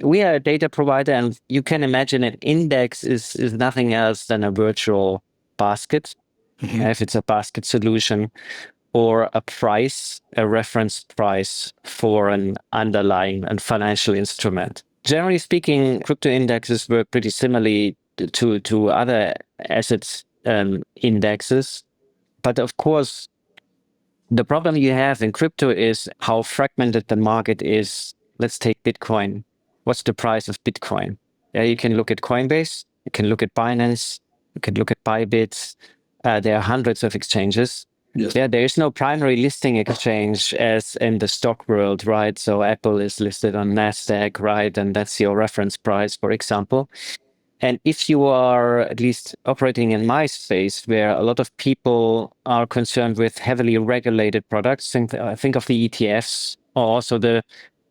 we are a data provider, and you can imagine an index is nothing else than a virtual basket. If it's a basket solution, or a price, a reference price for an underlying and financial instrument. Generally speaking, crypto indexes work pretty similarly to other assets indexes. But of course, the problem you have in crypto is how fragmented the market is. Let's take Bitcoin. What's the price of Bitcoin? Yeah, you can look at Coinbase, you can look at Binance, you can look at Bybit. There are hundreds of exchanges. Yes. Yeah, there is no primary listing exchange as in the stock world, right? So Apple is listed on NASDAQ, right? And that's your reference price, for example. And if you are at least operating in my space, where a lot of people are concerned with heavily regulated products, think of the ETFs, or also the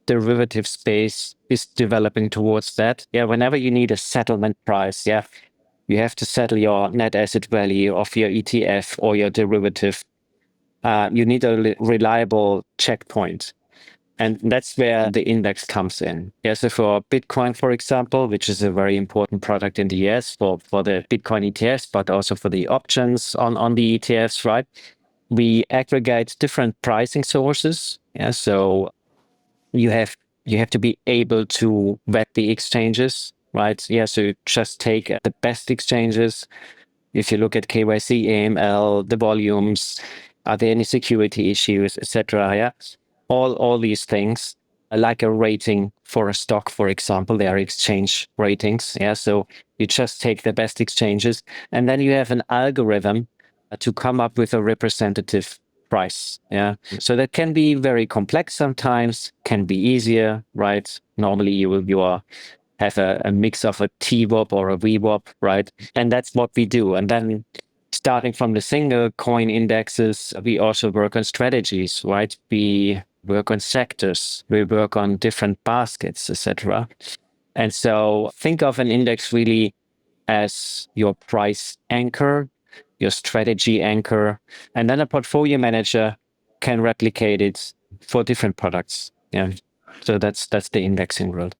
derivative space is developing towards that. Yeah, whenever you need a settlement price, yeah, you have to settle your net asset value of your ETF or your derivative. You need a reliable checkpoint. And that's where the index comes in. Yeah, so for Bitcoin, for example, which is a very important product in the US for the Bitcoin ETFs, but also for the options on the ETFs, right? We aggregate different pricing sources. Yeah, so you have to be able to vet the exchanges, right? Yeah, so you just take the best exchanges. If you look at KYC, AML, the volumes, are there any security issues, etc. Yeah, all these things, like a rating for a stock, for example, there are exchange ratings. Yeah, so you just take the best exchanges, and then you have an algorithm to come up with a representative price. Yeah, so that can be very complex sometimes, can be easier, right? Normally you are have a mix of a TWAP or a VWAP, right? And that's what we do. And then starting from the single coin indexes, we also work on strategies, right? We work on sectors, we work on different baskets, etc. And so think of an index really as your price anchor, your strategy anchor, and then a portfolio manager can replicate it for different products. Yeah. So that's the indexing world.